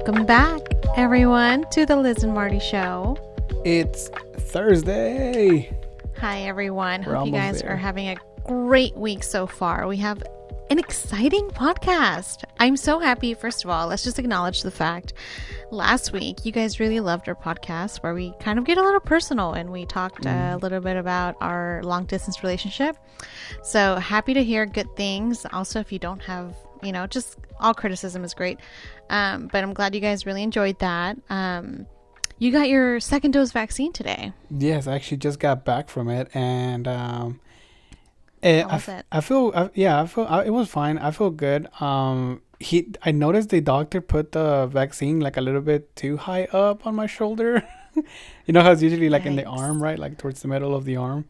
Welcome back, everyone, to the Liz and Marty Show. It's Thursday. Hi, everyone. We're Hope you guys there. are having a great week so far. We have an exciting podcast. I'm so happy. First of all, let's just acknowledge the fact last week you guys really loved our podcast where we kind of get a little personal and we talked a little bit about our long distance relationship. So happy to hear good things. Also, if you don't have, just all criticism is great. But I'm glad you guys really enjoyed that. You got your second dose vaccine today. Yes, I actually just got back from it, and How was it? I feel it was fine. I feel good. I noticed the doctor put the vaccine like a little bit too high up on my shoulder. You know how it's usually like in the arm, right? Like towards the middle of the arm.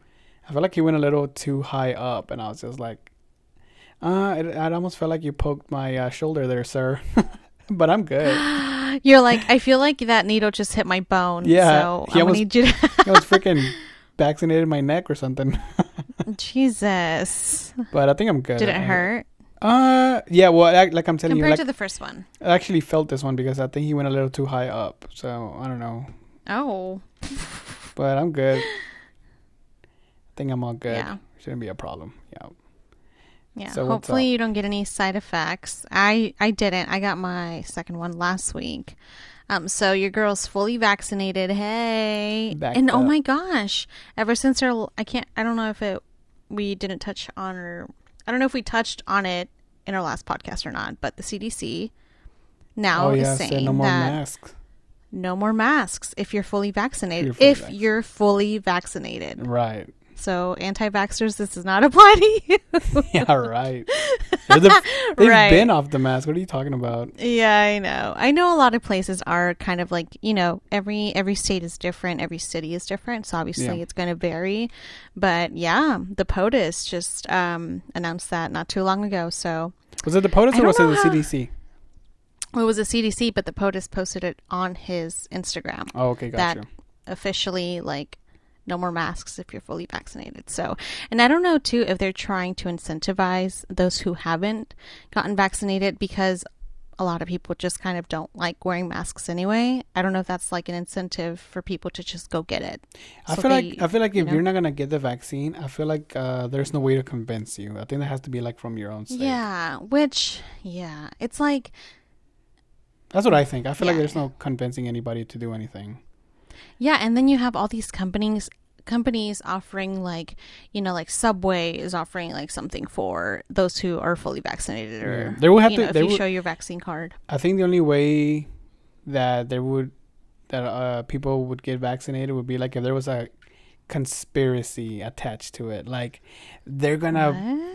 I felt like he went a little too high up, and I was just like, I almost felt like you poked my shoulder there, sir. But I'm good. You're like, I feel like that needle just hit my bone. Yeah, So I need you to. I was freaking vaccinated my neck or something. Jesus. But I think I'm good. Did it hurt? Yeah. Well, like I'm telling you, Compared to the first one. I actually felt this one because I think he went a little too high up. So I don't know. Oh. But I'm good. I think I'm all good. Yeah. Shouldn't be a problem. Yeah. Yeah. So hopefully you don't get any side effects. I didn't. I got my second one last week. So your girl's fully vaccinated. Hey. Backed Oh up. my gosh. Ever since I don't know if we didn't touch on, or I don't know if we touched on it in our last podcast or not, but the CDC now is saying no more that masks. no more masks if you're fully vaccinated. You're fully vaccinated. Right. So anti-vaxxers, this does not apply to you. Yeah, right. They've been off the mask. What are you talking about? Yeah, I know. I know a lot of places are kind of like, every state is different. Every city is different. So obviously it's going to vary. But yeah, the POTUS just announced that not too long ago. So Was it the POTUS or was it the CDC? It was a CDC, but the POTUS posted it on his Instagram. Oh, okay, gotcha. That officially, no more masks if you're fully vaccinated. So, and I don't know too if they're trying to incentivize those who haven't gotten vaccinated, because a lot of people just kind of don't like wearing masks anyway. I don't know if that's like an incentive for people to just go get it. I feel like if you're not gonna get the vaccine, I feel like there's no way to convince you. I think that has to be like from your own state. Yeah, it's like, that's what I think. I feel like there's no convincing anybody to do anything. Yeah, and then you have all these companies offering like Subway is offering like something for those who are fully vaccinated, or they will have if you show your vaccine card. I think the only way that people would get vaccinated would be like if there was a conspiracy attached to it. Like they're gonna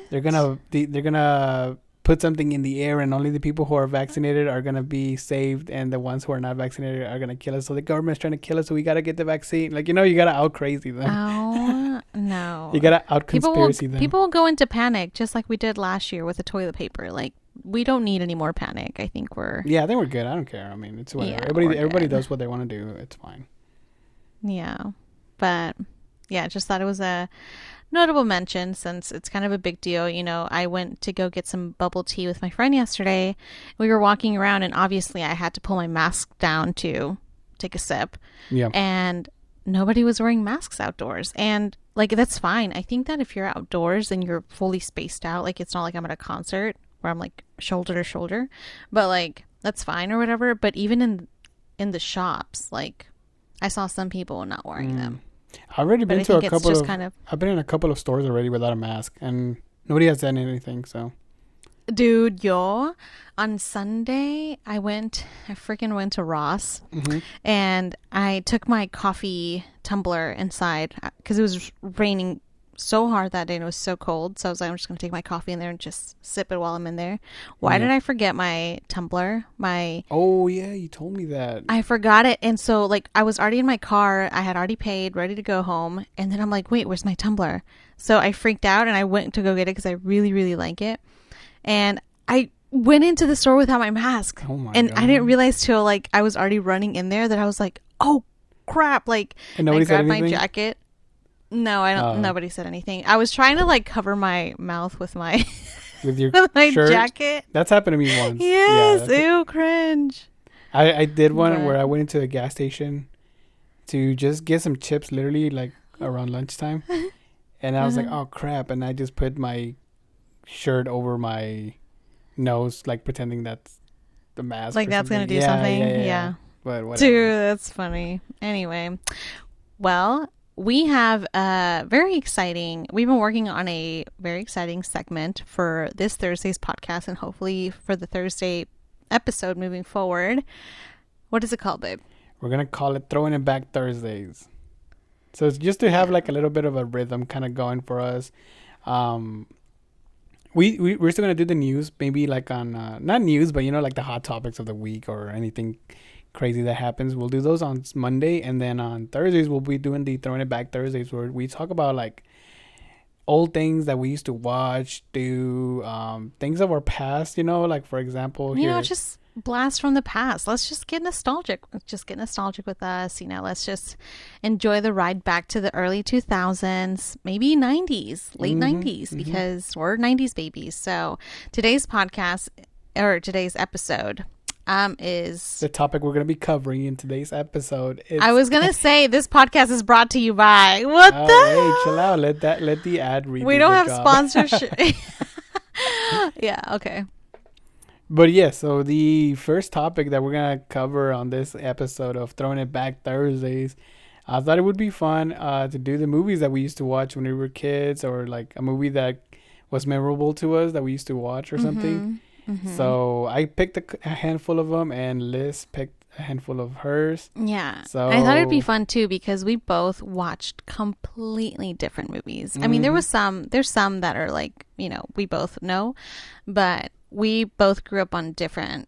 put something in the air and only the people who are vaccinated are going to be saved and the ones who are not vaccinated are going to kill us. So the government's trying to kill us, so we got to get the vaccine. Like, you got to out crazy them. Oh, no. You got to out conspiracy them. People will go into panic just like we did last year with the toilet paper. Like, we don't need any more panic. I think we're good. I don't care. I mean, it's whatever. Yeah, everybody does what they want to do. It's fine. Yeah. But yeah, just thought it was a notable mention since it's kind of a big deal. I went to go get some bubble tea with my friend yesterday. We were walking around and obviously I had to pull my mask down to take a sip. Yeah. And nobody was wearing masks outdoors. And that's fine. I think that if you're outdoors and you're fully spaced out, it's not like I'm at a concert where I'm like shoulder to shoulder, but that's fine or whatever. But even in the shops, I saw some people not wearing them. I've already been to a couple of. I've been in a couple of stores already without a mask, and nobody has done anything. So, dude, on Sunday I freaking went to Ross, and I took my coffee tumbler inside because it was raining so hard that day and it was so cold. So I was like, I'm just gonna take my coffee in there and just sip it while I'm in there. Why did I forget my tumbler? Oh yeah, you told me that. I forgot it, and so I was already in my car. I had already paid, ready to go home, and then I'm like, wait, where's my tumbler? So I freaked out and I went to go get it because I really, really like it, and I went into the store without my mask. Oh my God. God. I didn't realize till I was already running in there that I was like, oh crap! And nobody I grabbed said anything? my jacket. No, I don't. Nobody said anything. I was trying to cover my mouth with my with your with my shirt? jacket. That's happened to me once. Yes, Yeah, ew, cringe. I did one where But I went into a gas station to just get some chips, literally like around lunchtime, and I was like, oh crap, and I just put my shirt over my nose, like pretending that's the mask like or that's something. gonna do something. Yeah. Yeah. But whatever. Dude, that's funny. Anyway, well, we have we've been working on a very exciting segment for this Thursday's podcast and hopefully for the Thursday episode moving forward. What is it called, babe? We're going to call it Throwing It Back Thursdays. So it's just to have like a little bit of a rhythm kind of going for us. We're still going to do the news, maybe like on, not news, but like the hot topics of the week or anything crazy that happens. We'll do those on Monday, and then on Thursdays we'll be doing the Throwing It Back Thursdays, where we talk about like old things that we used to watch, do things of our past, like for example Just blast from the past. Let's just get nostalgic. Just get nostalgic with us. Let's just enjoy the ride back to the early 2000s, maybe 90s, late 90s, because we're 90s babies. So today's podcast, or today's episode, is the topic we're going to be covering in today's episode. I was going to say this podcast is brought to you by hey, chill out. Let the ad read. We don't have sponsorship. Yeah, okay. But yeah, so the first topic that we're going to cover on this episode of Throwing It Back Thursdays, I thought it would be fun to do the movies that we used to watch when we were kids, or like a movie that was memorable to us that we used to watch or something. So I picked a handful of them, and Liz picked a handful of hers. Yeah. So I thought it'd be fun too, because we both watched completely different movies. I mean, there's some that are like, we both know, but we both grew up on different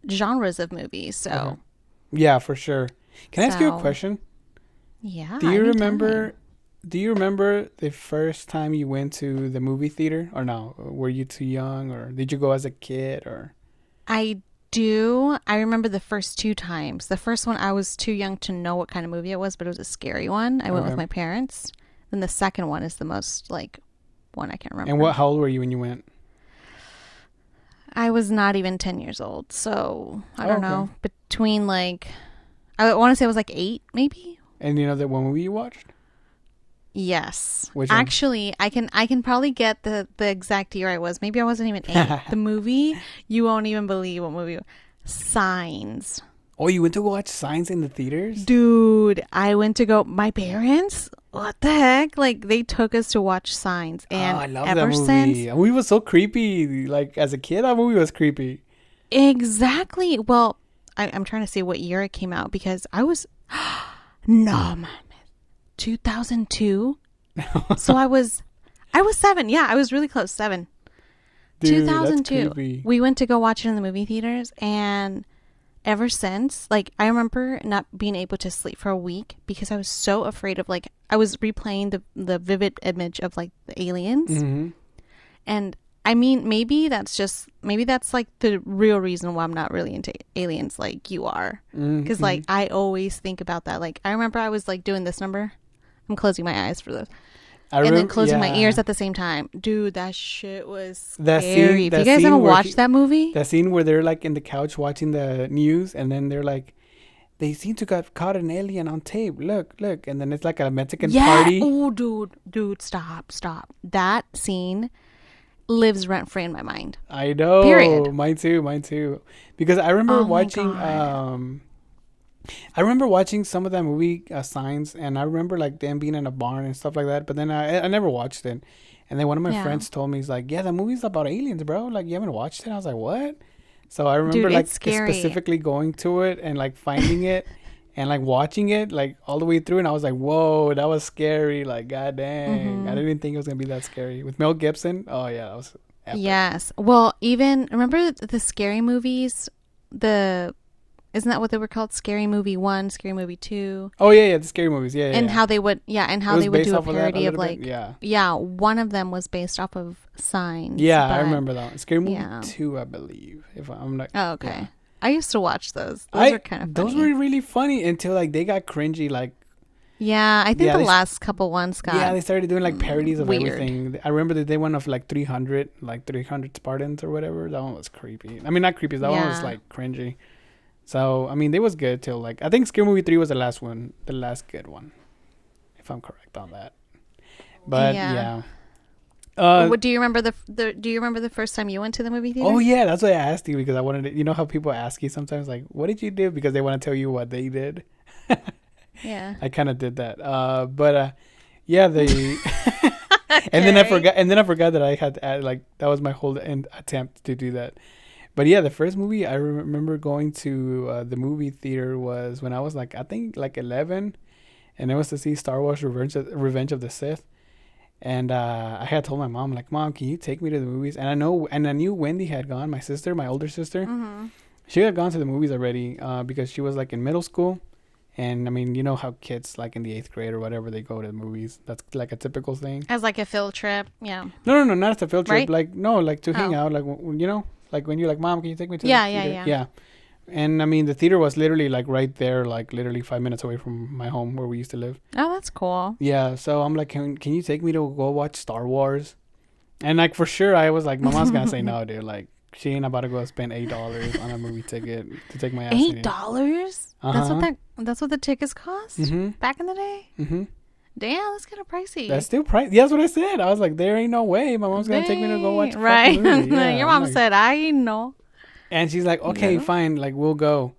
genres of movies. So yeah, for sure. Can I ask you a question? Yeah. Do you remember the first time you went to the movie theater, or no? Were you too young, or did you go as a kid, or? I do. I remember the first two times. The first one, I was too young to know what kind of movie it was, but it was a scary one. I went with my parents. Then the second one is the most one I can't remember. And how old were you when you went? I was not even 10 years old, so I don't know. Between I want to say I was 8, maybe. And you know that one movie you watched? Yes. Which one? Actually, I can probably get the exact year I was. Maybe I wasn't even 8. The movie, you won't even believe what movie. Signs. Oh, you went to go watch Signs in the theaters? Dude, I went to go. My parents, what the heck? They took us to watch Signs, and I love that movie. That movie was so creepy. As a kid, that movie was creepy. Exactly. Well, I'm trying to see what year it came out, because I was no man. 2002. So I was 7. Yeah, I was really close. 7. Dude, 2002. We went to go watch it in the movie theaters, and ever since, I remember not being able to sleep for a week because I was so afraid of I was replaying the vivid image of the aliens. And I mean, maybe that's the real reason why I'm not really into aliens like you are, because I always think about that. I remember I was doing this number. I'm closing my eyes for this. And then closing my ears at the same time. Dude, that shit was scary. If you guys haven't watched that movie? That scene where they're in the couch watching the news, and then they're they seem to got caught an alien on tape. Look. And then it's a Mexican party. Oh, dude, stop. That scene lives rent free in my mind. I know. Period. Mine too. Because I remember watching some of that movie, Signs, and I remember them being in a barn and stuff like that. But then I never watched it. And then one of my friends told me, he's like, "Yeah, the movie's about aliens, bro. You haven't watched it?" I was like, "What?" So I remember specifically going to it and finding it and watching it all the way through, and I was like, "Whoa, that was scary!" God dang, I didn't think it was gonna be that scary with Mel Gibson. Oh yeah, that was epic. Yes. Well, even remember the scary movies, isn't that what they were called? Scary Movie 1, Scary Movie 2. Oh yeah, the scary movies, yeah. And how they would, they would do a parody of yeah, one of them was based off of Signs. Yeah, I remember that one. Scary Movie 2, I believe. If I'm not. Oh, okay. Yeah. I used to watch those. Those were kind of funny. Those were really funny until they got cringy. Yeah, I think the last couple ones got. Yeah, they started doing like parodies of weird. everything. I remember they did one of like 300 Spartans or whatever. That one was creepy. I mean, not creepy. That one was like cringy. So I mean, they was good till like I think Scary Movie 3 was the last one, the last good one, if I'm correct on that. But yeah. Do you remember Do you remember the first time you went to the movie theater? Oh yeah, that's why I asked you because I wanted to. You know how people ask you sometimes like, "What did you do?" Because they want to tell you what they did. Yeah. I kind of did that. Yeah, they. And then I forgot that I had to add, like that was my whole attempt to do that. But yeah, the first movie I remember going to the movie theater was when I was like I think like 11, and it was to see Star Wars Revenge of the Sith. And I had told my mom, like, Mom, can you take me to the movies? And I knew Wendy had gone, my older sister. Mm-hmm. She had gone to the movies already because she was like in middle school. And I mean, you know how kids like in the 8th grade or whatever, they go to the movies. That's like a typical thing. As like a field trip, yeah. No, not as a field trip. Right? Like, no, like to hang out. Like, you know, like when you're like, Mom, can you take me to the theater? Yeah. And I mean, the theater was literally like right there, like literally 5 minutes away from my home where we used to live. Oh, that's cool. Yeah. So I'm like, can you take me to go watch Star Wars? And like for sure, I was like, my mom's gonna say no, dude. Like she ain't about to go spend $8 on a movie ticket to take my ass. $8? That's what the tickets cost back in the day. Mm-hmm. Damn, that's kind of pricey. That's still pricey. Yeah, that's what I said. I was like, there ain't no way my mom's gonna take me to go watch. Right. Yeah, your mom said, I know. And she's like, okay, fine, like we'll go,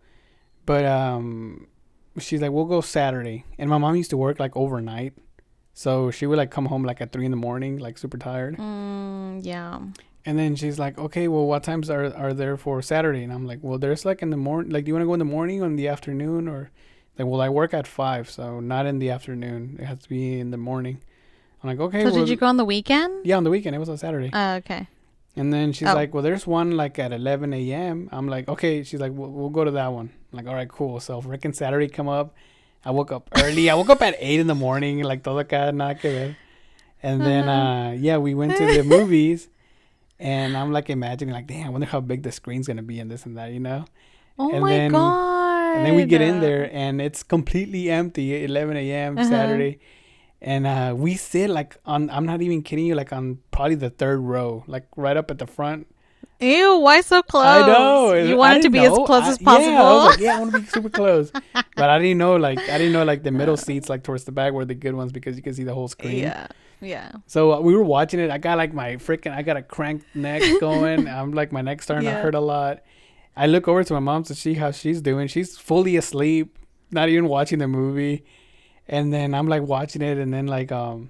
but she's like, we'll go Saturday. And my mom used to work like overnight, so she would like come home like at 3 a.m, like super tired. Yeah. And then she's like, okay, well, what times are there for Saturday? And I'm like, well, there's like in the morning. Like, do you want to go in the morning or in the afternoon? Or like, well, I work at 5, so not in the afternoon. It has to be in the morning. I'm like, okay. So did you go on the weekend? Yeah, on the weekend. It was on Saturday. Okay. And then she's like, well, there's one like at 11 a.m. I'm like, okay. She's like, we'll go to that one. I'm like, all right, cool. So freaking Saturday come up. I woke up early. I woke up at 8 a.m. Like, todo acá, nada que ver. And then, yeah, we went to the movies. And I'm like imagining, like, damn, I wonder how big the screen's going to be and this and that, you know? Oh, and my God. And then we get in there and it's completely empty, 11 a.m. Saturday. And we sit like on, I'm not even kidding you, like on probably the 3rd row, like right up at the front. Ew, why so close? I know. You want to be as close as possible? Yeah, I was like, I want to be super close. But I didn't know like the middle seats, like towards the back, were the good ones because you can see the whole screen. Yeah. Yeah. So we were watching it. I got like I got a cranked neck going. I'm like, my neck's starting to hurt a lot. I look over to my mom to see how she's doing. She's fully asleep, not even watching the movie. And then I'm like watching it, and then like Anakin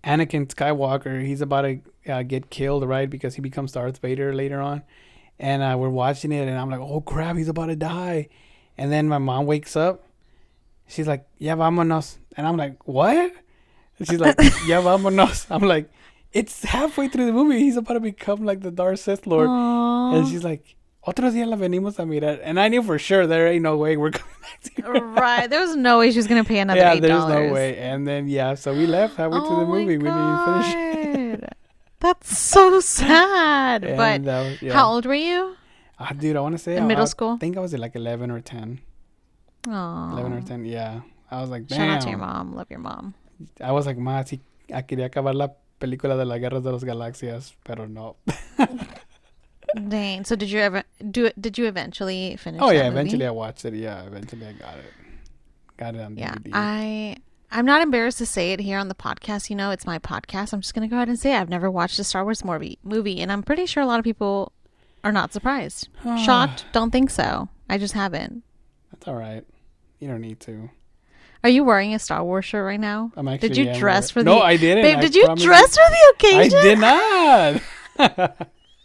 Skywalker, he's about to get killed, right? Because he becomes Darth Vader later on. And we're watching it, and I'm like, oh crap, he's about to die. And then my mom wakes up. She's like, yeah, vámonos. And I'm like, what? And she's like, yeah, vámonos. I'm like, it's halfway through the movie. He's about to become like the Darth Sith Lord. Aww. And she's like, otro día la venimos a mirar. And I knew for sure there ain't no way we're coming back to her. Right. There was no way she was going to pay another $8. Yeah, there's no way. And then, yeah, so we left halfway through the movie. We didn't even finish it. That's so sad. And but how old were you? Dude, I want to say in middle school? I think I was at like 11 or 10. Aww. 11 or 10, yeah. I was like, damn. Shout out to your mom. Love your mom. I was like, ma, sí, quería acabar la película de las guerras de las galaxias, pero no. Dang. So did you eventually finish that movie? eventually I watched it. Yeah, eventually I got it. Got it on DVD. Yeah, I'm not embarrassed to say it here on the podcast. You know, it's my podcast. I'm just going to go ahead and say I've never watched a Star Wars movie, and I'm pretty sure a lot of people are not surprised. Shocked? Don't think so. I just haven't. That's all right. You don't need to. Are you wearing a Star Wars shirt right now? Did you dress for the... No, I didn't. Babe, did you dress for the occasion? I did not.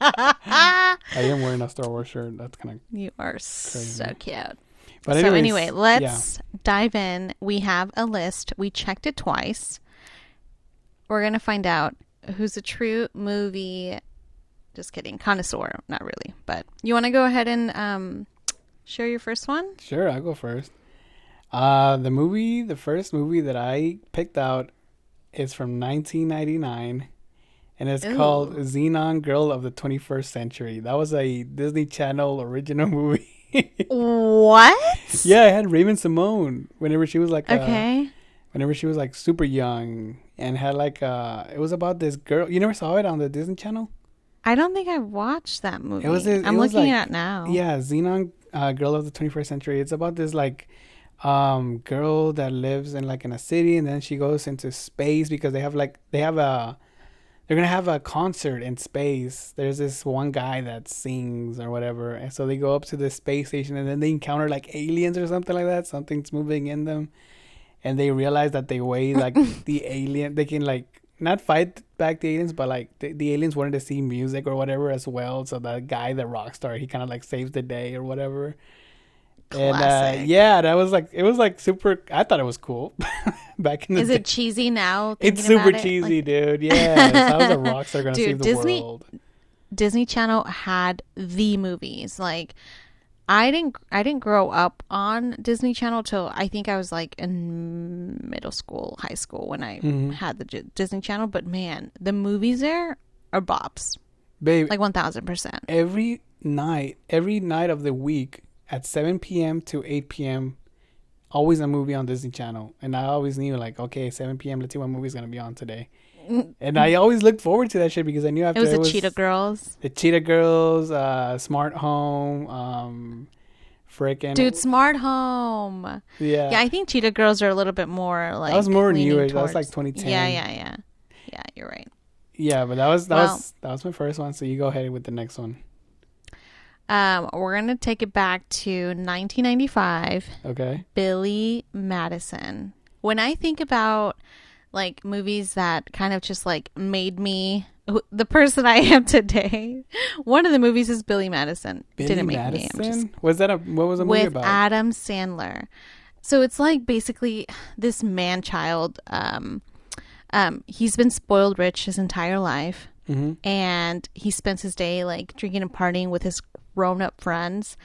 I am wearing a Star Wars shirt. That's kind of... You are crazy. so cute. But so anyway, let's dive in. We have a list. We checked it twice. We're going to find out who's a true movie... Just kidding. Connoisseur. Not really. But you want to go ahead and share your first one? Sure, I'll go first. The first movie that I picked out is from 1999, and it's called Xenon Girl of the 21st Century. That was a Disney Channel original movie. What? Yeah, I had Raven Simone whenever she was like Okay. whenever she was like super young and had like it was about this girl. You never saw it on the Disney Channel? I don't think I watched that movie. I'm It was looking like, at it now. yeah, Xenon, Girl of the 21st Century. It's about this like girl that lives in like in a city, and then she goes into space because they're gonna have a concert in space. There's this one guy that sings or whatever, and so they go up to the space station, and then they encounter like aliens or something like that. Something's moving in them, and they realize that they weigh like the alien. They can like not fight back the aliens, but like the aliens wanted to see music or whatever as well. So that guy, the rock star, he kind of like saves the day or whatever. Classic. And yeah, that was like, it was like super. I thought it was cool back in the Is day. it cheesy now? It's thinking super about it? cheesy, Like, dude. Yeah, how is a rock star gonna Dude, save the Disney world? Disney Channel had the movies. Like I didn't grow up on Disney Channel till I think I was like in middle school, high school when I had the Disney Channel. But man, the movies there are bops. Babe, Like 1000%. every night of the week at 7 p.m. to 8 p.m. always a movie on Disney Channel, and I always knew like, okay, 7 p.m. Let's see what movie's gonna be on today. And I always looked forward to that shit because I knew after It was the Cheetah Girls. the Cheetah Girls, Smart Home, freaking Dude, Smart Home. yeah. Yeah, I think Cheetah Girls are a little bit more like That was more leaning newer. That was towards- like 2010. Yeah. Yeah, you're right. Yeah, but that was Well- that was my first one. So you go ahead with the next one. We're gonna take it back to 1995. Okay. Billy Madison. When I think about like movies that kind of just like made me the person I am today, one of the movies is Billy Madison. Billy Didn't make Madison? me. I'm just What was the movie with about? Adam Sandler. So it's like basically this man child. He's been spoiled rich his entire life, and he spends his day like drinking and partying with his grown-up friends,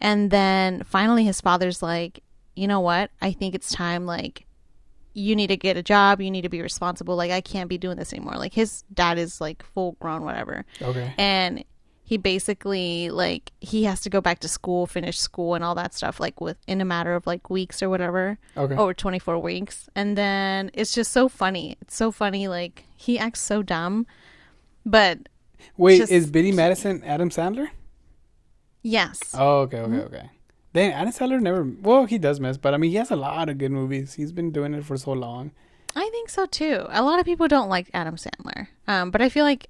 and then finally his father's like, you know what? I think it's time. Like, you need to get a job. You need to be responsible. Like, I can't be doing this anymore. Like, his dad is like full grown, whatever. Okay. And he basically like he has to go back to school, finish school and all that stuff like within a matter of like weeks or whatever. Okay. Or 24 weeks. And then it's just so funny. It's so funny. Like, he acts so dumb, but Wait, just- is Billy Madison Adam Sandler? yes. Oh, okay. Then Adam Sandler never. Well, he does miss, but I mean, he has a lot of good movies. He's been doing it for so long. I think so too. A lot of people don't like Adam Sandler. But I feel like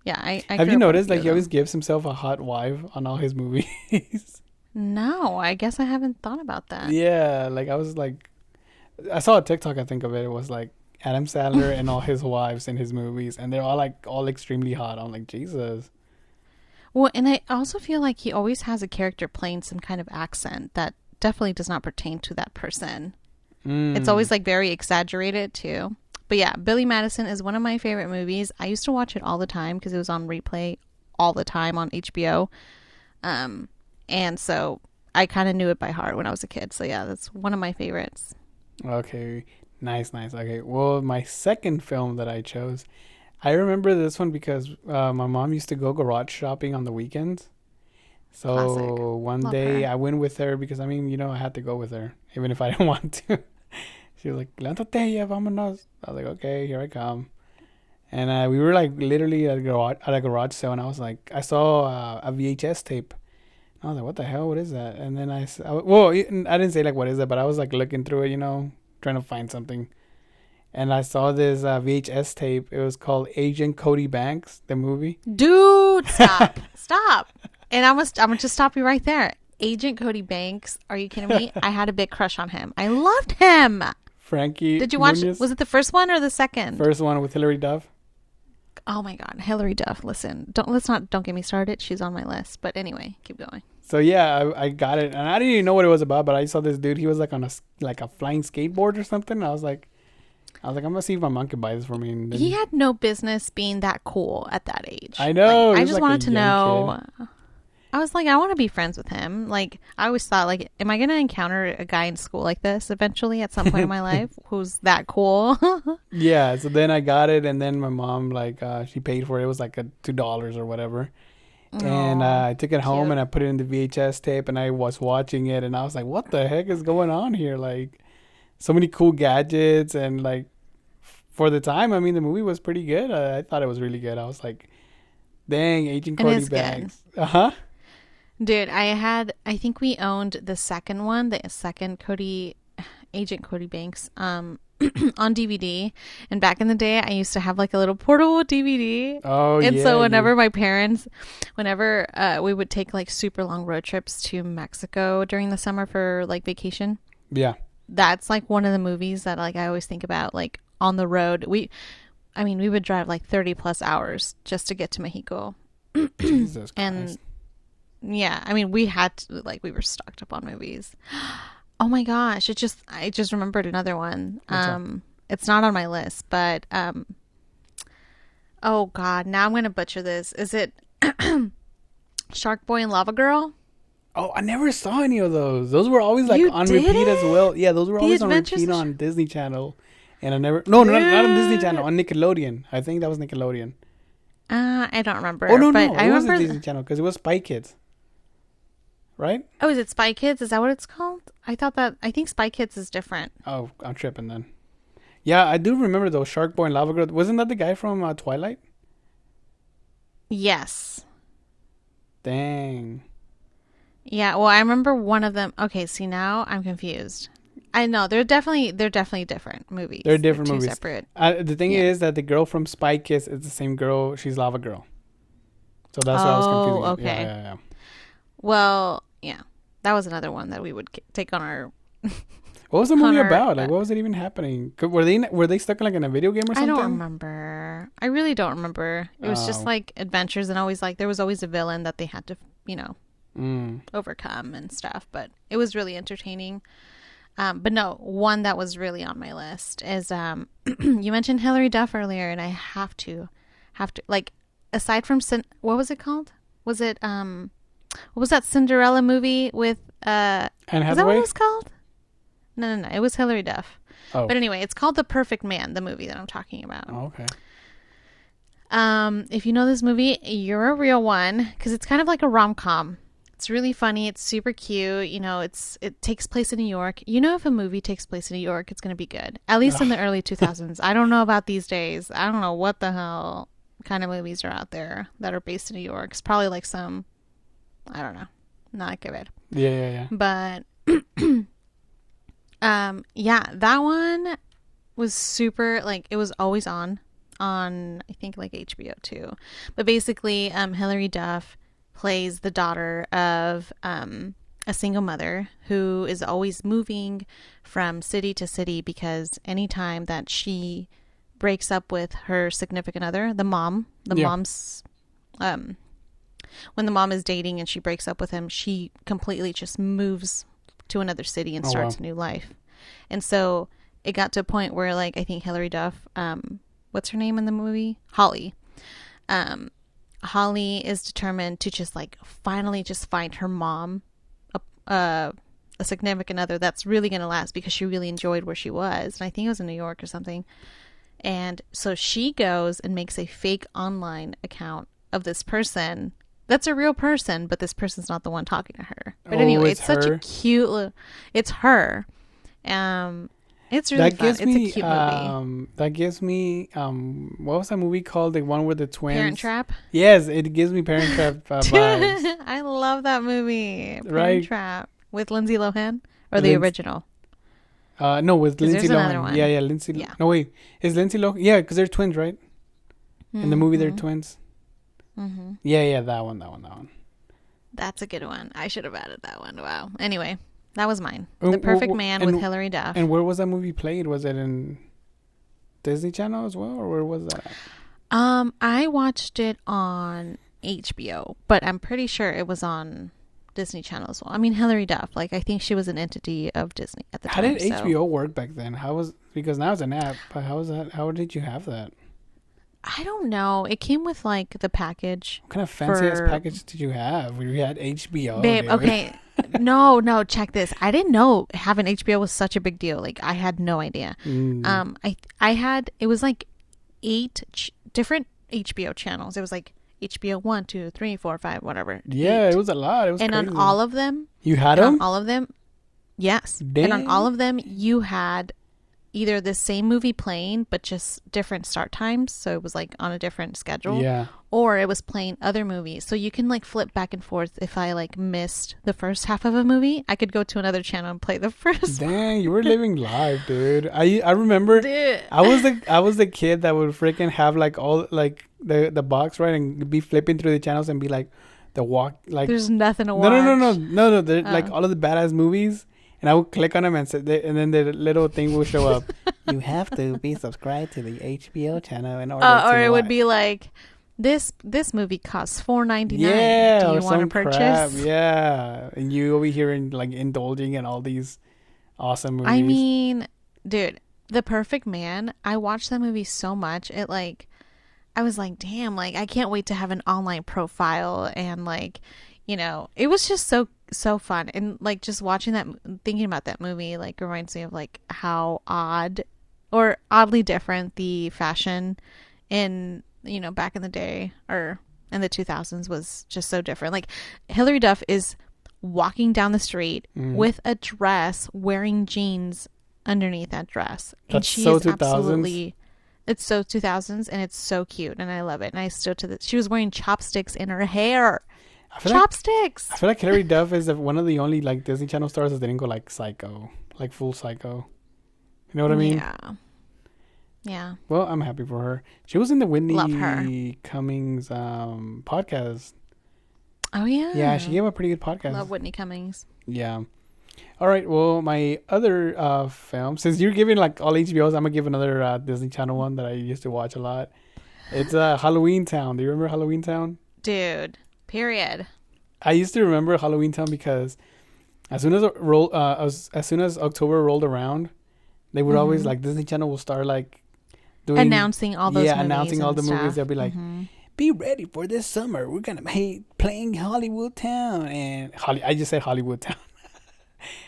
yeah, I Have grew you up noticed with like a he few of always gives himself a hot wife on all his movies? them. No, I guess I haven't thought about that. Yeah, like I saw a TikTok. I think of it. It was like Adam Sandler and all his wives in his movies, and they're all extremely hot. I'm like, Jesus. Well, and I also feel like he always has a character playing some kind of accent that definitely does not pertain to that person. It's always like very exaggerated too. But yeah, Billy Madison is one of my favorite movies. I used to watch it all the time because it was on replay all the time on HBO. And so I kind of knew it by heart when I was a kid. So yeah, that's one of my favorites. Okay, nice. Okay, well, my second film that I chose, I remember this one because my mom used to go garage shopping on the weekends. So Classic. one Love day her. I went with her because I mean, you know, I had to go with her even if I didn't want to. She was like, "Levántate, ya vámonos." I was like, "Okay, here I come." And we were like literally at a garage sale, and I was like, I saw a VHS tape. I was like, "What the hell? What is that?" And then I didn't say like what is that, but I was like looking through it, you know, trying to find something. And I saw this VHS tape. It was called Agent Cody Banks, the movie. Dude, stop. Stop. And I'm gonna just stop you right there. Agent Cody Banks, are you kidding me? I had a big crush on him. I loved him. Frankie. Did you watch Muniz, was it the first one or the second? first one with Hilary Duff? Oh my god, Hilary Duff. Listen, don't get me started. She's on my list. But anyway, keep going. So yeah, I got it, and I didn't even know what it was about. But I saw this dude. He was like on a flying skateboard or something. And I was like, I'm gonna see if my mom can buy this for me. And then, He had no business being that cool at that age. I know. Like, he I was just like a wanted to young know. kid. I was like, I want to be friends with him. Like, I always thought, like, am I going to encounter a guy in school like this eventually at some point in my life who's that cool? Yeah. So then I got it, and then my mom like she paid for it. It was like $2 or whatever. And I took it home and I put it in the VHS tape and I was watching it and I was like, what the heck is going on here? Like, so many cool gadgets and like, for the time, I mean, the movie was pretty good. I thought it was really good. I was like, dang, Agent Cody Banks. Uh-huh. Dude, I think we owned the second one, the second Agent Cody Banks, on DVD. And back in the day, I used to have like a little portable DVD. Oh, and yeah. So whenever we would take like super long road trips to Mexico during the summer for like vacation. Yeah. That's like one of the movies that like I always think about, like on the road. We would drive like 30 plus hours just to get to Mexico. Jesus Christ. And yeah, I mean, we were stocked up on movies. Oh my gosh, I just remembered another one. It's not on my list, but oh god, now I'm gonna butcher this. Is it Shark Boy and Lava Girl? Oh, I never saw any of those. Those were always like You on repeat didn't? as well. Yeah, those were always on repeat on Disney Channel. And I never... No, not on Disney Channel. On Nickelodeon. I think that was Nickelodeon. I don't remember. Oh, no. I It was remember a Disney Channel because it was Spy Kids. Right? Oh, is it Spy Kids? Is that what it's called? I think Spy Kids is different. Oh, I'm tripping then. Yeah, I do remember those Shark Boy and Lava Girl. Wasn't that the guy from Twilight? Yes. Dang. Yeah, well, I remember one of them. Okay, see, now I'm confused. I know they're definitely different movies. They're different movies. Separate. The thing is that the girl from Spy Kids is the same girl. She's Lava Girl. So that's why I was confused. Okay. Yeah. Well, yeah, that was another one that we would take on our. What was the movie about? Like, what was it even happening? Were they stuck in a video game or something? I don't remember. I really don't remember. It was just like adventures, and there was always a villain that they had to, overcome and stuff. But it was really entertaining. But no, one that was really on my list is you mentioned Hilary Duff earlier, and I have to like, aside from what was it called? Was it what was that Cinderella movie with Anne Hathaway? Is that what it was called? No, it was Hilary Duff. Oh. But anyway, it's called The Perfect Man, the movie that I'm talking about. Oh, okay. If you know this movie, you're a real one, because it's kind of like a rom-com. It's really funny. It's super cute. It takes place in New York. If a movie takes place in New York, it's going to be good. At least in the early 2000s. I don't know about these days. I don't know what the hell kind of movies are out there that are based in New York. It's probably like some, I don't know, not good. Yeah. But yeah, that one was super, like, it was always on I think like HBO too. But basically, Hilary Duff plays the daughter of a single mother who is always moving from city to city, because anytime that she breaks up with her significant other, mom's when the mom is dating and she breaks up with him, she completely just moves to another city and starts a new life. And so it got to a point where, like, I think Hilary Duff, what's her name in the movie? Holly. Holly is determined to just, like, finally just find her mom a significant other that's really going to last, because she really enjoyed where she was. And I think it was in New York or something. And so she goes and makes a fake online account of this person that's a real person, but this person's not the one talking to her. But anyway, it's such a cute it's her. It's really fun. It's a cute movie. That gives me what was that movie called? The one with the twins? Parent Trap? Yes, it gives me Parent Trap vibes. I love that movie. Parent Right. Trap. With Lindsay Lohan? Or the original? No, with Lindsay Lohan. Yeah, Lindsay. Yeah. No, wait. Is Lindsay Lohan? Yeah, because they're twins, right? In the movie, they're twins. Mm-hmm. Yeah, that one. That's a good one. I should have added that one. Wow. Anyway, that was mine. The Perfect Man with Hilary Duff. And where was that movie played? Was it in Disney Channel as well, or where was that? I watched it on HBO, but I'm pretty sure it was on Disney Channel as well. I mean, Hilary Duff, like, I think she was an entity of Disney at the time. How did HBO work back then? Because now it's an app, but how was that? How did you have that? I don't know. It came with, like, the package. What kind of fancy ass package did you have? We had HBO. Babe, dude. okay. No, check this. I didn't know having HBO was such a big deal. Like, I had no idea. I had, it was like 8 different HBO channels. It was like HBO 1, 2, 3, 4, 5, whatever. Yeah, 8. it was a lot. It was and crazy. on all of them, you had and them? on all of them, yes. Dang. And on all of them, you had either the same movie playing, but just different start times. So it was like on a different schedule. Yeah. Or it was playing other movies. So you can like flip back and forth. If I like missed the first half of a movie, I could go to another channel and play the first. Dang, you were living life, dude. I remember. Dude. I was the kid that would freaking have like all like the box, right, and be flipping through the channels and be like the walk like There's nothing to watch. no. They're like all of the badass movies. And I would click on them and then the little thing will show up. You have to be subscribed to the HBO channel in order to or it would watch. be like, this movie costs $4.99. Yeah, Do or you want to some purchase? crap. Yeah, and you over here and like indulging in all these awesome movies. I mean, dude, The Perfect Man. I watched that movie so much. It like, I was like, damn, like I can't wait to have an online profile and like, you know, it was just so fun. And like just watching that, thinking about that movie, like reminds me of like how odd or oddly different the fashion in, you know, back in the day or in the 2000s was just so different. Like Hilary Duff is walking down the street with a dress, wearing jeans underneath that dress. And That's she so is 2000s. absolutely, it's so 2000s and it's so cute and I love it. And I still she was wearing chopsticks in her hair. Chopsticks. I feel like Hilary Duff is one of the only like Disney Channel stars that didn't go like psycho, like full psycho. You know what I mean? Yeah. Well, I'm happy for her. She was in the Love her. Whitney Cummings podcast. Oh yeah. Yeah, she gave a pretty good podcast. Love Whitney Cummings. Yeah. All right. Well, my other film, since you're giving like all HBOs, I'm gonna give another Disney Channel one that I used to watch a lot. It's Halloween Town. Do you remember Halloween Town? Dude. Period. I used to remember Halloween Town because as soon as as soon as October rolled around, they would always like Disney Channel will start like doing announcing all those movies announcing all the stuff. movies. They'll be like, be ready for this summer. We're gonna be playing Hollywood Town and I just said Hollywood Town.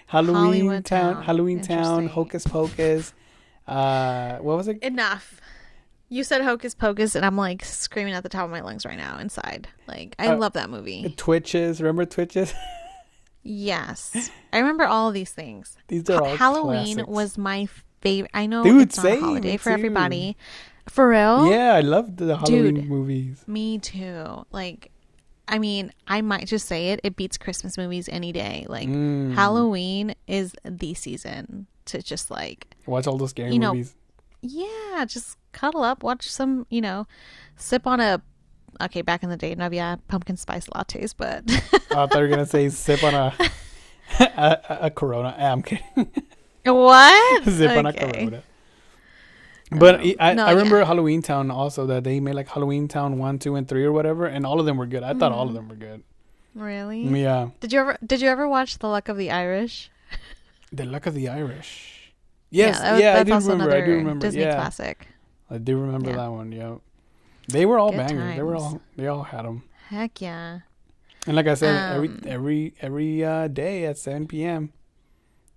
Halloween Town, Hocus Pocus. What was it? Enough. You said Hocus Pocus, and I'm like screaming at the top of my lungs right now inside. Like, I love that movie. Twitches. Remember Twitches? Yes. I remember all of these things. These are all Halloween classics. was my favorite. I know Dude, it's not a holiday for too. everybody. For real? Yeah, I loved the Halloween movies. Me too. Like, I mean, I might just say it. It beats Christmas movies any day. Like, Halloween is the season to just like... watch all those scary movies. Yeah, just cuddle up, watch some, you know, sip on a... Okay, back in the day, no, yeah, pumpkin spice lattes, but... I thought you were going to say sip on a Corona. I'm kidding. What? Sip on a Corona. But I remember Halloween Town also, that they made like Halloween Town 1, 2, and 3 or whatever, and all of them were good. I thought all of them were good. Really? Yeah. Did you ever watch The Luck of the Irish? The Luck of the Irish. Yes, yeah, I do remember. Disney classic. I do remember that one. Yeah, they were all Good bangers. times. They all had them. Heck yeah. And like I said, every day at 7 p.m.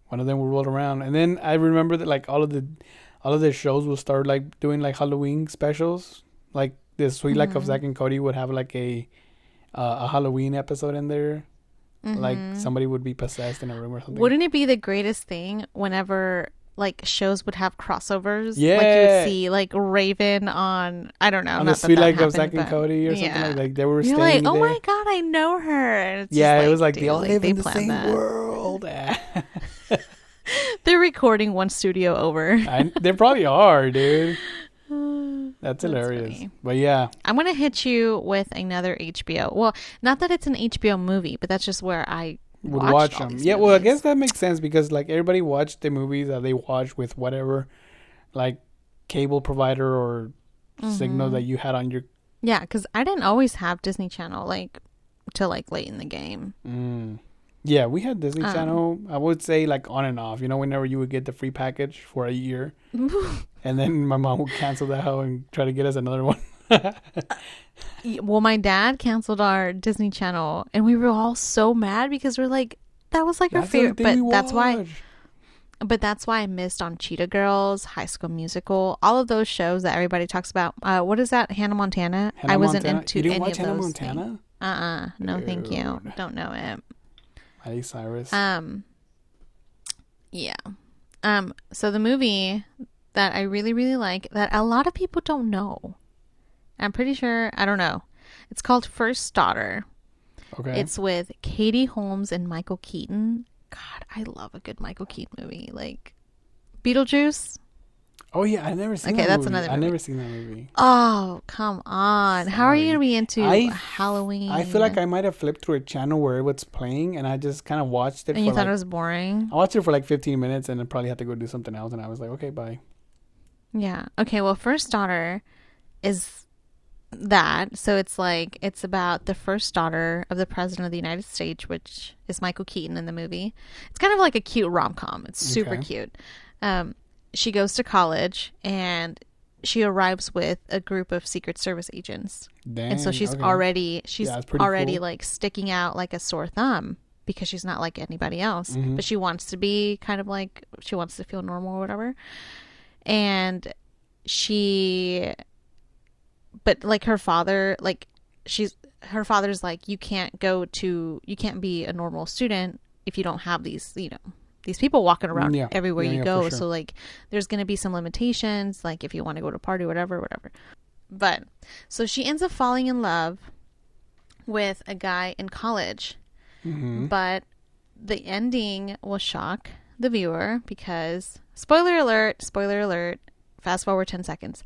one of them will roll around. And then I remember that like all of the shows will start like doing like Halloween specials. Like the Sweet Life of Zach and Cody would have like a Halloween episode in there. Like somebody would be possessed in a room or something. Wouldn't it be the greatest thing whenever like shows would have crossovers? Yeah. Like you would see like Raven on, I don't know. On not the Sweet that Life of happened, Zach and Cody or something like they were You're staying like, oh there. my God, I know her. And it's Yeah, just it was like dude, they all live in the planned same that. world. They're recording one studio over. They probably are, dude. That's hilarious. Funny. But yeah. I'm going to hit you with another HBO. Well, not that it's an HBO movie, but that's just where I would watch them. Yeah, movies. well, I guess that makes sense because like everybody watched the movies that they watch with whatever like cable provider or signal that you had on your... Yeah, because I didn't always have Disney Channel like till like late in the game. Yeah, we had Disney Channel. I would say like on and off. You know, whenever you would get the free package for a year, and then my mom would cancel that hoe and try to get us another one. Well, my dad canceled our Disney Channel, and we were all so mad because we're like, that was like our favorite. But that's why. But that's why I missed on Cheetah Girls, High School Musical, all of those shows that everybody talks about. What is that? Hannah Montana? I wasn't into you didn't any watch of Hannah those Montana? No, Dude. thank you. Don't know it. Miley Cyrus. Yeah. So the movie that I really, really like that a lot of people don't know. I'm pretty sure, I don't know. It's called First Daughter. Okay. It's with Katie Holmes and Michael Keaton. God, I love a good Michael Keaton movie. Like Beetlejuice. Oh yeah, I never seen. Okay, that that's movie. another movie. I never seen that movie. Oh, come on! Sorry. How are you gonna be into Halloween? I feel like I might have flipped through a channel where it was playing, and I just kind of watched it. And you thought it was boring? I watched it for like 15 minutes, and then probably had to go do something else, and I was like, okay, bye. Yeah. Okay. Well, First Daughter is that. So it's about the first daughter of the president of the United States, which is Michael Keaton in the movie. It's kind of like a cute rom-com. It's super cute. She goes to college and she arrives with a group of Secret Service agents. Dang, and so she's already cool. like sticking out like a sore thumb because she's not like anybody else. Mm-hmm. But she wants to be kind of like, she wants to feel normal or whatever. And but like her father, like her father's like, you can't be a normal student if you don't have these, these people walking around everywhere you go. Sure. So like there's going to be some limitations, like if you want to go to a party, whatever. But so she ends up falling in love with a guy in college. Mm-hmm. But the ending will shock the viewer because spoiler alert, fast forward 10 seconds.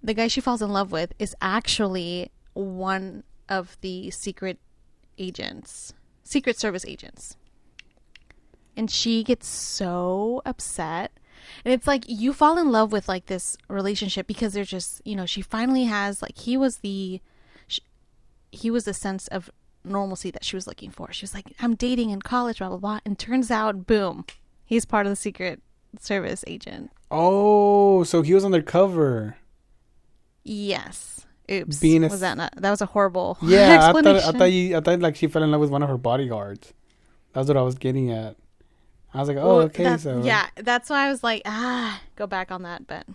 The guy she falls in love with is actually one of the Secret Service agents. And she gets so upset. And it's like you fall in love with like this relationship because they're just, she finally has like, he was the sense of normalcy that she was looking for. She was like, I'm dating in college, blah, blah, blah. And turns out, boom, he's part of the Secret Service agent. Oh, so he was undercover. Yes. Oops. That was a horrible explanation. I thought like she fell in love with one of her bodyguards. That's what I was getting at. I was like, that's why I was like, go back on that. But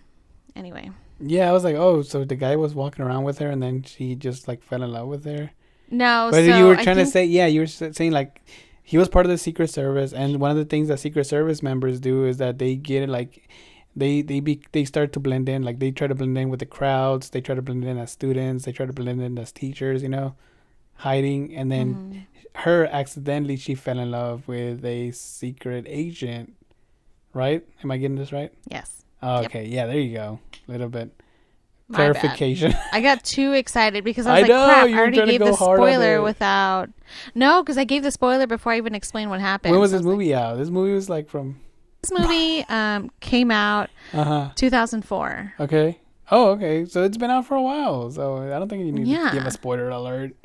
anyway. Yeah, I was like, oh, so the guy was walking around with her and then she just like fell in love with her. No, but you were trying to say, you were saying like he was part of the Secret Service, and one of the things that Secret Service members do is that they get it like they start to blend in, like they try to blend in with the crowds, they try to blend in as students, they try to blend in as teachers, hiding, and then her accidentally she fell in love with a secret agent, right? Am I getting this right? Yes. Oh, okay. Yep. Yeah, there you go. A little bit. Clarification. I got too excited because I was crap, I already gave the spoiler without... No, because I gave the spoiler before I even explained what happened. When was this movie out? This movie was like from... This movie came out 2004. Okay. Oh, okay. So it's been out for a while. So I don't think you need to give a spoiler alert.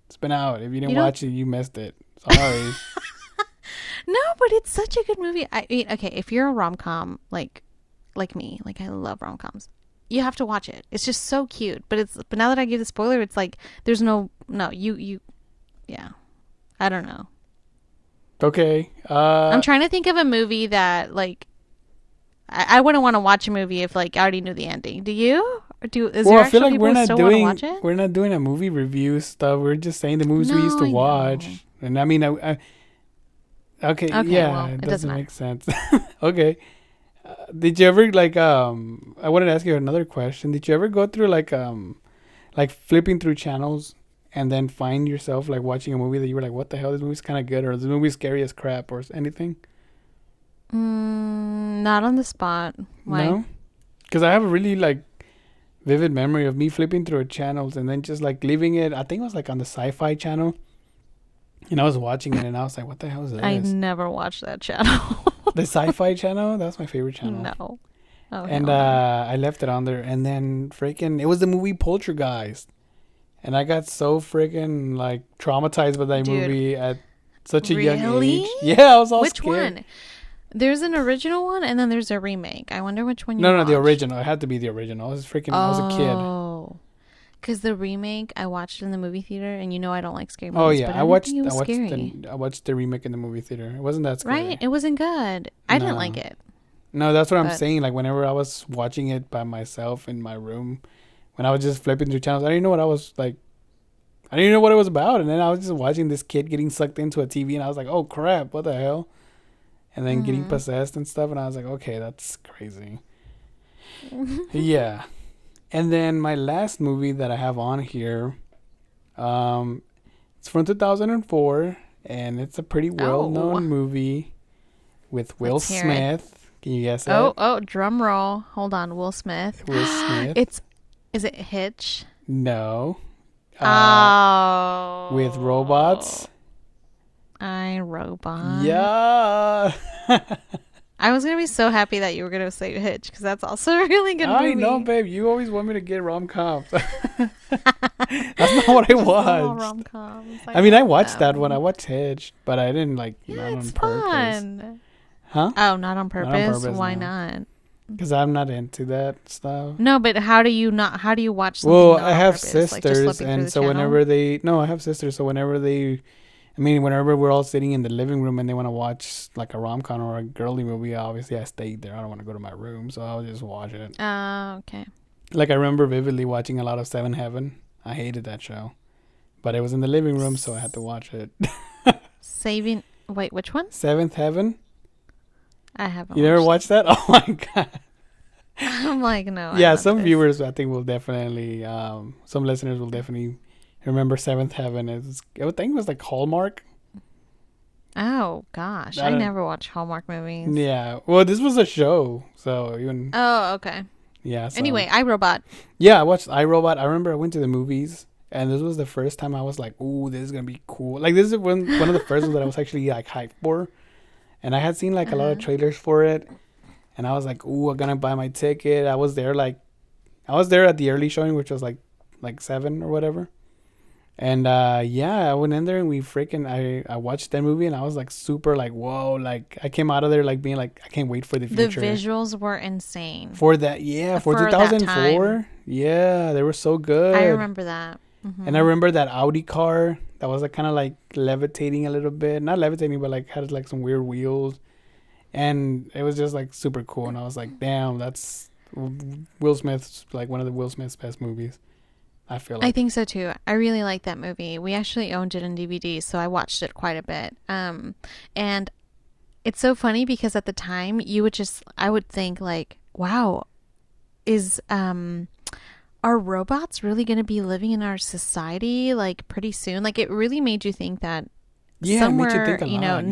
It's been out. If you didn't watch it, you missed it. Sorry. No, but it's such a good movie. I mean, okay, if you're a rom-com like me, like I love rom-coms, you have to watch it. It's just so cute. But now that I gave the spoiler, it's like there's you I don't know. Okay. I'm trying to think of a movie that like I wouldn't want to watch a movie if like I already knew the ending. Do you? I feel like we're not doing a movie review stuff. We're just saying the movies we used to watch. And I mean, okay, yeah, well, it doesn't make sense. Okay. Did you ever like I wanted to ask you another question. Did you ever go through like flipping through channels and then find yourself like watching a movie that you were like, what the hell, this movie's kind of good, or this movie's scary as crap, or anything? Not on the spot. Why? No, because I have a really like vivid memory of me flipping through channels and then just like leaving it. I think it was like on the Sci-Fi channel, and I was watching it and I was like, what the hell is this? I never watched that channel. The Sci-Fi channel? That's my favorite channel. No. Oh, and I left it on there, and then freaking it was the movie Poltergeist. And I got so freaking like traumatized by that movie at such a young age. Yeah, I was all scared. Which one? There's an original one and then there's a remake. I wonder which one you watched. The original. It had to be the original. I was a kid. Because the remake, I watched in the movie theater, and I don't like scary Oh movies. yeah, But I watched scary. I watched the remake in the movie theater. It wasn't that scary. Right? It wasn't good. I didn't like No. it. No, that's what I'm But saying. Like whenever I was watching it by myself in my room, when I was just flipping through channels, I didn't know what I was like. I didn't even know what it was about, and then I was just watching this kid getting sucked into a TV, and I was like, "Oh crap, what the hell?" And then getting possessed and stuff, and I was like, "Okay, that's crazy." Yeah. And then my last movie that I have on here, it's from 2004, and it's a pretty well-known movie with Will Let's hear it. Smith. Can you guess that? Oh, drum roll. Hold on, Will Smith. Will Smith. Is it Hitch? No. Oh. With robots. I, Robot. Yeah. I was gonna be so happy that you were gonna say Hitch, because that's also a really good movie. I know, babe. You always want me to get rom-coms. That's not what I watched. Rom-coms. I mean, I watched that one. I watched Hitch, but I didn't not it's on purpose. Fun. Huh? Oh, not on purpose. Not on purpose. Why no. not? Because I'm not into that stuff. No, but how do you watch something? Well, not I on have purpose? sisters, and so whenever I have sisters, so whenever whenever we're all sitting in the living room and they want to watch like a rom-com or a girly movie, obviously I stayed there. I don't want to go to my room, so I'll just watch it. Okay. Like I remember vividly watching a lot of Seventh Heaven. I hated that show, but it was in the living room, so I had to watch it. Wait, which one? Seventh Heaven. I haven't. You never watched that? Oh my god. I'm like, no. Yeah, some viewers I think will definitely, some listeners will definitely remember Seventh Heaven. I think it was like Hallmark. Oh gosh, I never watch Hallmark movies. Yeah, well, this was a show, so even. Oh, okay. Yeah. So. Anyway, iRobot. Yeah, I watched iRobot. I remember I went to the movies, and this was the first time I was like, "Ooh, this is gonna be cool." Like this is one of the first ones that I was actually like hyped for, and I had seen like a lot of trailers for it, and I was like, "Ooh, I'm gonna buy my ticket." I was there at the early showing, which was like 7 or whatever. And I went in there and I watched that movie and I was like super like, whoa, like I came out of there like being like, I can't wait for the future. The visuals were insane. For that, yeah, for 2004. Yeah, they were so good. I remember that. Mm-hmm. And I remember that Audi car that was like kind of like levitating a little bit. Not levitating, but like had like some weird wheels. And it was just like super cool. And I was like, damn, that's Will Smith's like one of the Will Smith's best movies. I feel like. I think so too. I really like that movie. We actually owned it in DVD, so I watched it quite a bit. And it's so funny because at the time I would think like, wow, are robots really going to be living in our society like pretty soon? Like it really made you think that somewhere, it made you think a lot.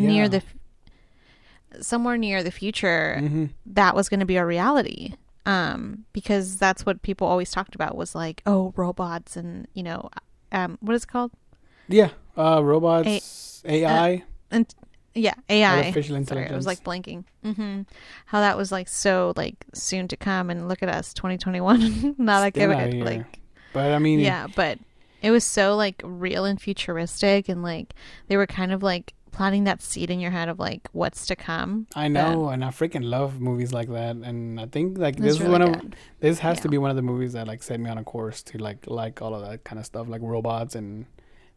somewhere near the future, mm-hmm. that was going to be a reality. Because that's what people always talked about was like, oh, robots and, what is it called? Yeah. Robots, AI. AI. Artificial intelligence. Sorry, I was like blanking. Mm-hmm. How that was like so like soon to come, and look at us, 2021. Not like but I mean, yeah, but it was so like real and futuristic, and like they were kind of like planting that seed in your head of like what's to come. I know, and I freaking love movies like that, and I think like this has to be one of the movies that like set me on a course to like all of that kind of stuff, like robots and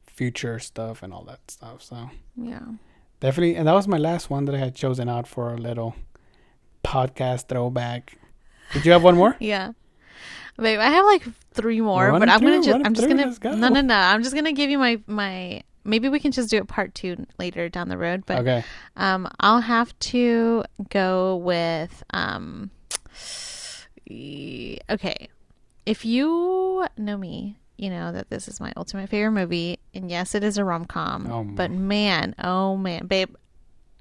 future stuff and all that stuff. So yeah, definitely. And that was my last one that I had chosen out for a little podcast throwback. Did you have one more? Yeah, babe, I have like 3 more, but I'm just gonna give you my maybe we can just do it part 2 later down the road, but okay. I'll have to go with okay. If you know me, you know that this is my ultimate favorite movie, and yes, it is a rom-com. But man, babe,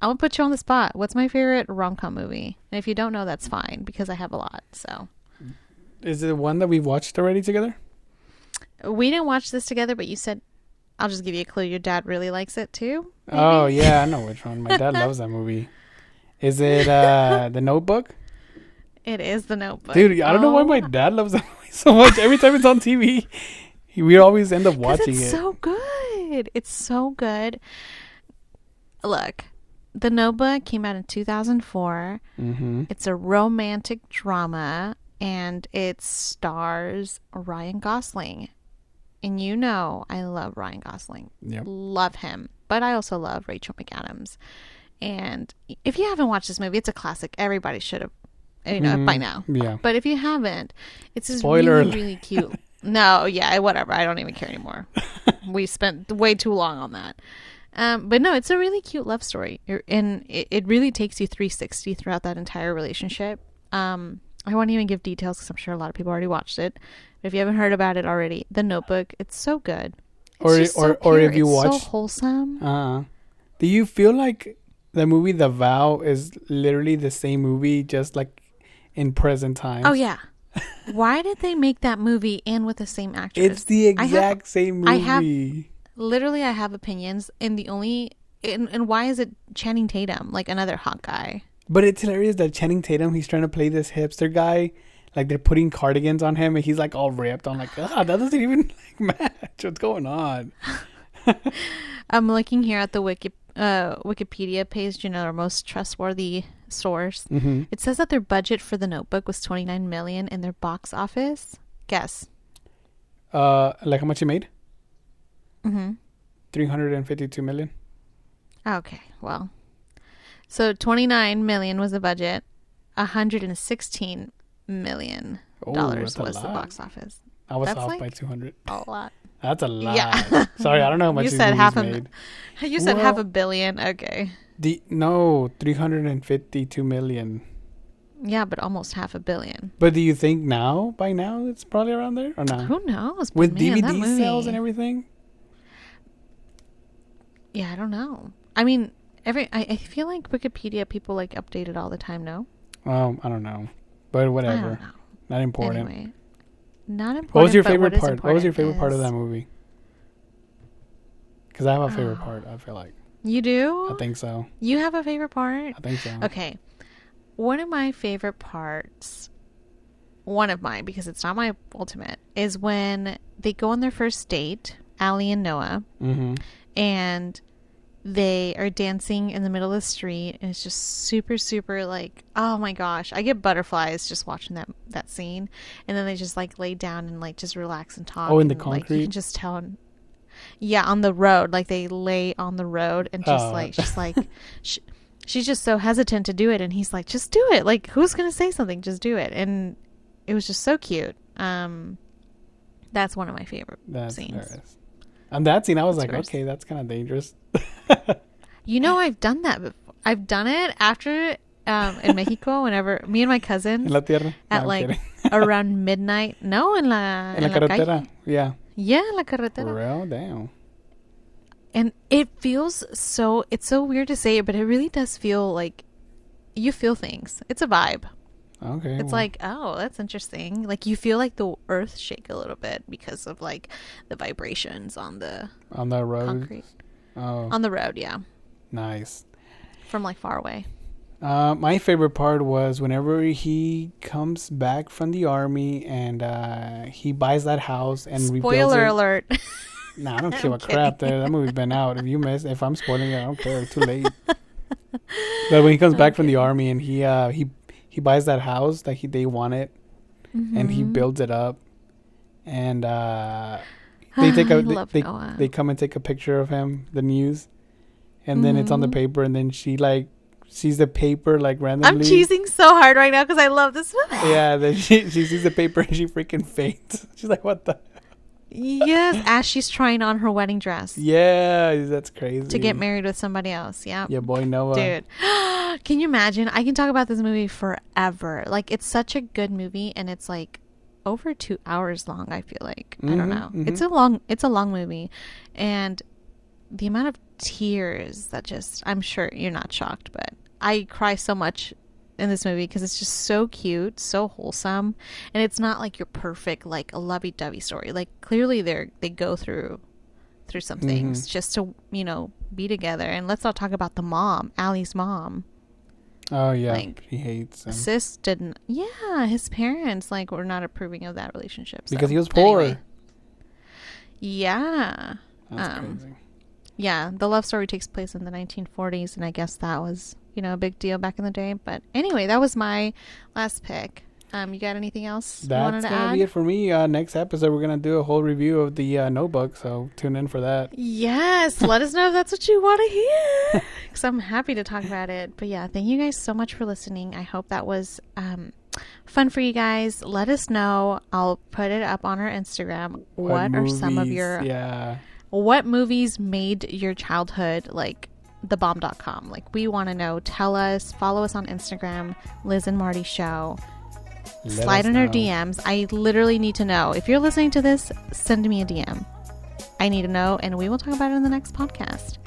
I'm gonna put you on the spot. What's my favorite rom-com movie? And if you don't know, that's fine because I have a lot. So, is it one that we've watched already together? We didn't watch this together, but you said. I'll just give you a clue. Your dad really likes it too. Maybe? Oh yeah, I know which one. My dad loves that movie. Is it The Notebook? It is The Notebook. Dude, I don't know why my dad loves that movie so much. Every time it's on TV, we always end up watching it. It's so good. It's so good. Look, The Notebook came out in 2004. Mm-hmm. It's a romantic drama, and it stars Ryan Gosling. And you know I love Ryan Gosling. Yep. Love him. But I also love Rachel McAdams. And if you haven't watched this movie, it's a classic. Everybody should have, by now. Yeah. But if you haven't, it's this Spoiler really, really cute. No, yeah, whatever. I don't even care anymore. We spent way too long on that. But no, it's a really cute love story. And it really takes you 360 throughout that entire relationship. I won't even give details because I'm sure a lot of people already watched it. But if you haven't heard about it already, The Notebook, it's so good. It's or if you watch, so wholesome. Do you feel like the movie The Vow is literally the same movie, just like in present time? Oh yeah. Why did they make that movie and with the same actress? It's the exact same movie. I have opinions, and and why is it Channing Tatum, like another hot guy? But it's hilarious that Channing Tatum, he's trying to play this hipster guy. Like, they're putting cardigans on him, and he's, like, all ripped. I'm like, that doesn't even, like, match. What's going on? I'm looking here at the Wikipedia page, our most trustworthy source. Mm-hmm. It says that their budget for The Notebook was $29 million, and their box office, guess. Like, how much it made? Mm-hmm. $352 million. Okay, well. So $29 million was the budget. $116 million was the box office. I was off by 200. A lot. That's a lot. Yeah. Sorry, I don't know how much you these said movies made. You said $500 million. Okay. No, 352 million. Yeah, but almost $500 million. But do you think by now it's probably around there or not? Who knows? With DVD sales and everything? Yeah, I don't know. I mean, I feel like Wikipedia people like update it all the time, no? I don't know. But whatever. I don't know. Not important. Anyway, not important. What was your favorite part? What was your favorite part of that movie? Because I have a favorite part, I feel like. You do? I think so. You have a favorite part? I think so. Okay. One of my favorite parts, because it's not my ultimate, is when they go on their first date, Allie and Noah, mm-hmm. and they are dancing in the middle of the street, and it's just super, super like, oh my gosh, I get butterflies just watching that scene. And then they just like lay down and like just relax and talk. Oh, in the and, concrete? Like, you can just tell. Yeah, on the road. Like they lay on the road and she's just so hesitant to do it. And he's like, just do it. Like, who's going to say something? Just do it. And it was just so cute. That's one of my favorite scenes. Hilarious. On that scene, I was like, okay, that's kind of dangerous. I've done that before. I've done it after in Mexico, whenever me and my cousin en la tierra? At around midnight. No, en la carretera. Calle. Yeah. Yeah, en la carretera. Real damn. And it feels so, it's so weird to say it, but it really does feel like you feel things. It's a vibe. Okay. It's like, oh, that's interesting. Like you feel like the earth shake a little bit because of like the vibrations on the road. Concrete. Oh. On the road, yeah. Nice. From like far away. My favorite part was whenever he comes back from the army and he buys that house and rebuilds it. Spoiler alert. Nah, I don't give a crap. That movie's been out. If I'm spoiling it, I don't care. Too late. But when he comes back from the army and he buys that house that they wanted, mm-hmm. and he builds it up, and they come and take a picture of him, the news, and mm-hmm. then it's on the paper, and then she like sees the paper like randomly. I'm cheesing so hard right now because I love this movie. Yeah, then she sees the paper and she freaking faints. She's like, what the? Yes, as she's trying on her wedding dress. Yeah, that's crazy. To get married with somebody else. Yeah. Yeah, boy Noah. Dude. Can you imagine? I can talk about this movie forever. Like, it's such a good movie, and it's like over 2 hours long, I feel like. Mm-hmm, I don't know. Mm-hmm. It's a long movie. And the amount of tears that I'm sure you're not shocked, but I cry so much in this movie because it's just so cute, so wholesome, and it's not like your perfect like a lovey-dovey story. Like clearly they go through some things mm-hmm. just to be together. And let's not talk about the mom, Allie's mom. Oh yeah, like, he hates him. Sis didn't. Yeah, his parents like were not approving of that relationship because he was poor. Anyway. Yeah. That's crazy. Yeah, the love story takes place in the 1940s, and I guess that was a big deal back in the day. But anyway, that was my last pick. You got anything else you That's wanted to gonna add? be it for me. Next episode, we're gonna do a whole review of the Notebook, so tune in for that. Yes, let us know if that's what you want to hear, because I'm happy to talk about it. But yeah, thank you guys so much for listening. I hope that was fun for you guys. Let us know. I'll put it up on our Instagram. What are some of your what movies made your childhood like thebomb.com? Like, we want to know. Tell us. Follow us on Instagram, Liz and Marty Show. Slide in our DMs. I literally need to know. If you're listening to this, send me a DM. I need to know, and we will talk about it in the next podcast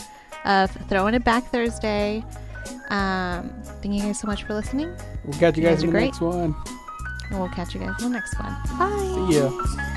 of Throwing It Back Thursday. Thank you guys so much for listening. We'll catch you guys in the next one. And we'll catch you guys in the next one. Bye. See ya.